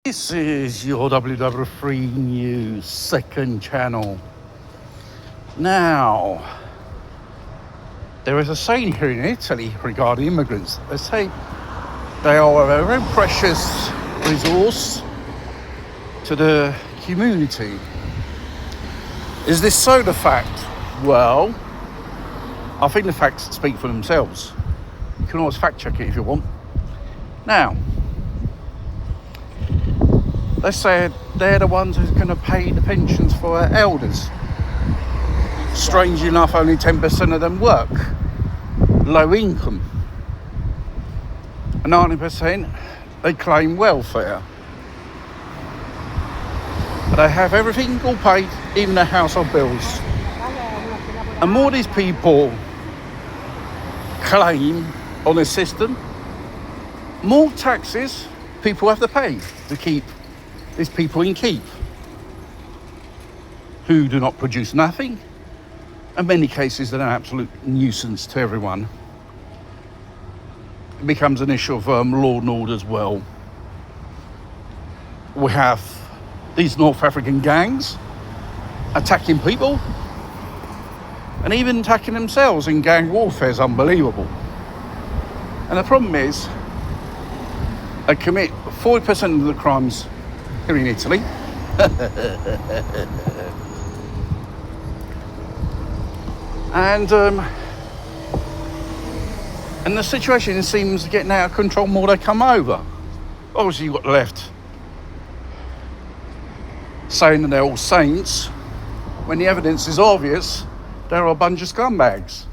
This is your WW3 News second channel. Now, there is a saying here in Italy regarding immigrants. They say they are a very precious resource to the community. Is this so the fact? Well, I think the facts speak for themselves. You can always fact check it if you want. Now, they say they're the ones who's going to pay the pensions for our elders. Strange enough, only 10% of them work. Low income. 90% they claim welfare. They have everything all paid, even their household bills. And more these people claim on the system, more taxes people have to pay to keep these people in keep, who do not produce nothing. In many cases, they're an absolute nuisance to everyone. It becomes an issue of law and order as well. We have these North African gangs attacking people and even attacking themselves in gang warfare is unbelievable. And the problem is, they commit 40% of the crimes here in Italy. And the situation seems getting out of control more they come over. Obviously you've got the left saying that they're all saints, when the evidence is obvious, they're a bunch of scumbags.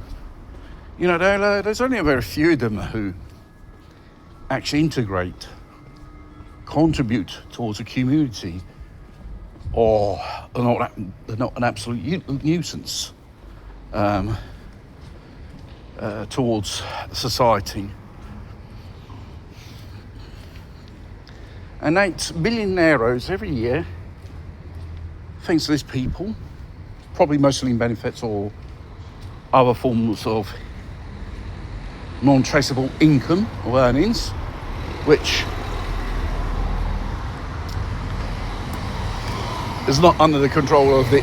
You know, there's only a very few of them who actually integrate, contribute towards a community, or they're not an absolute nuisance towards society. And 8 billion euros every year, thanks to these people, probably mostly in benefits or other forms of non-traceable income or earnings, which is not under the control of the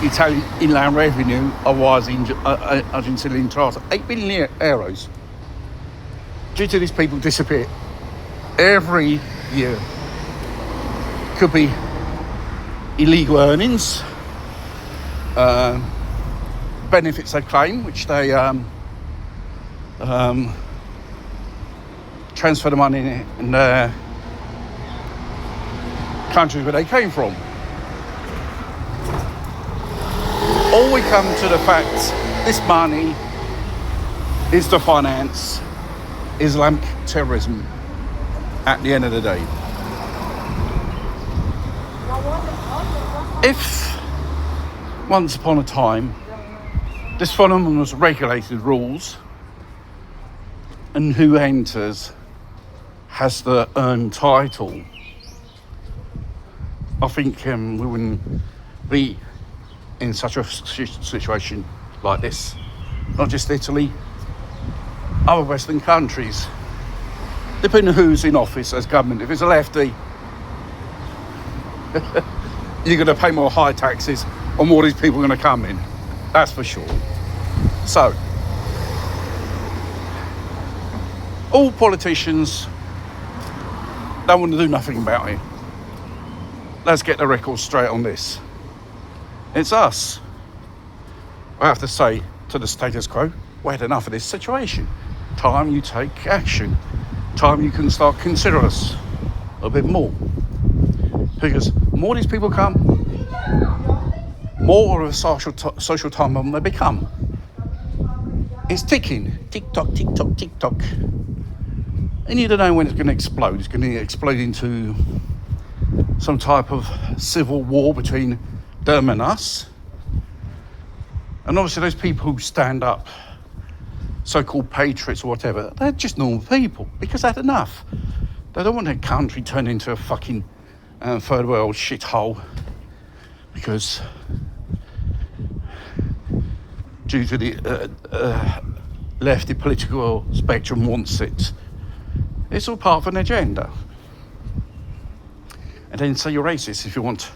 Italian inland revenue, otherwise Argentinian charter. 8 billion euros due to these people disappear every year. Could be illegal earnings, benefits they claim, which they transfer the money in the countries where they came from. All we come to the fact, this money is to finance Islamic terrorism at the end of the day. If once upon a time this phenomenon was regulated rules, and who enters has the earned title, I think we wouldn't be in such a situation like this. Not just Italy, other Western countries, depending on who's in office as government. If it's a lefty, you're going to pay more high taxes or more of these people are going to come in. That's for sure. So, all politicians don't want to do nothing about it. Let's get the record straight on this. It's us. I have to say to the status quo, we had enough of this situation. Time you take action. Time you can start consider us a bit more. Because more these people come, more of a social time bomb they become. It's ticking. Tick-tock, tick-tock, tick-tock. And you don't know when it's going to explode. It's going to explode into some type of civil war between them and us. And obviously those people who stand up, so-called patriots or whatever, they're just normal people because they've had enough. They don't want their country turned into a fucking third world shithole because due to the lefty political spectrum wants it. It's all part of an agenda. and then say you're racist if you want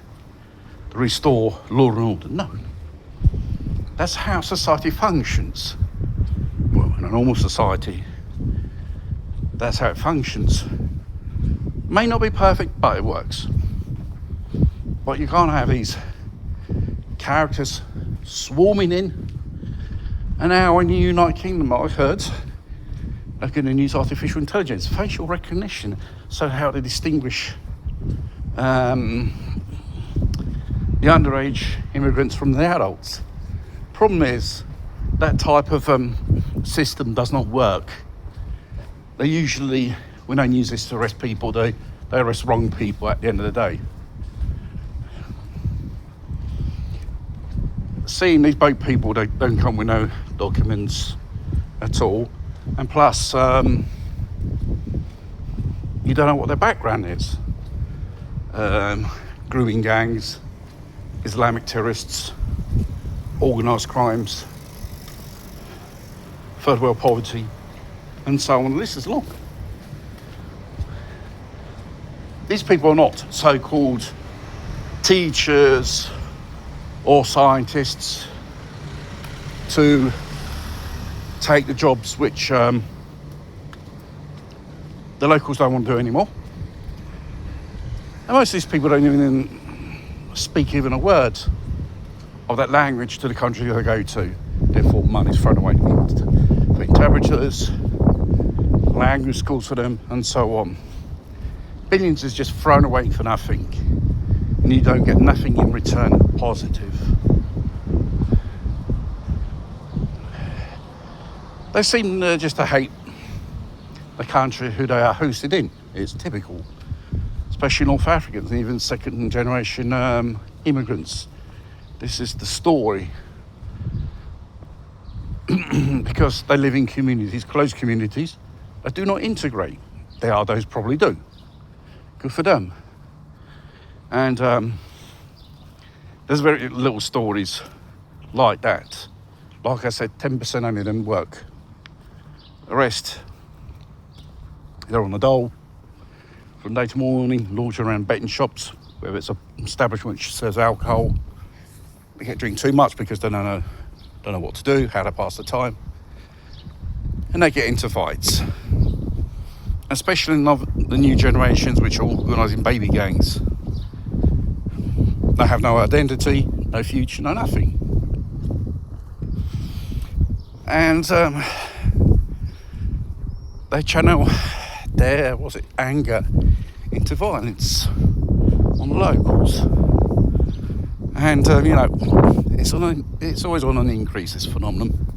to restore law and order. No. That's how society functions. Well, in a normal society, that's how it functions. May not be perfect, but it works. But you can't have these characters swarming in. And now in the United Kingdom, I've heard, they're going to use artificial intelligence, facial recognition, so how to distinguish the underage immigrants from the adults. Problem is, that type of system does not work. They usually, when they use this to arrest people, they arrest wrong people at the end of the day. Seeing these boat people, they don't come with no documents at all, and plus you don't know what their background is. Grooming gangs, Islamic terrorists, organised crimes, third world poverty, and so on. The list is long. These people are not so-called teachers or scientists to take the jobs which the locals don't want to do anymore. And most of these people don't even speak even a word of that language to the country they go to. Therefore, money's thrown away for interpreters, language schools for them, and so on. Billions is just thrown away for nothing, and you don't get nothing in return positive. They seem just to hate the country who they are hosted in. It's typical, especially North Africans and even second generation immigrants. This is the story. Because they live in communities, closed communities, that do not integrate. There are those probably do. Good for them. And there's very little stories like that. Like I said, 10% only of them work. The rest, they're on the dole from day to morning, launch around betting shops, whether it's an establishment which serves alcohol. They get drink too much because they don't know what to do, how to pass the time, and they get into fights. Especially in the new generations which are organising baby gangs. They have no identity, no future, no nothing. And they channel their, anger into violence on the locals. And, it's always on an increase, this phenomenon.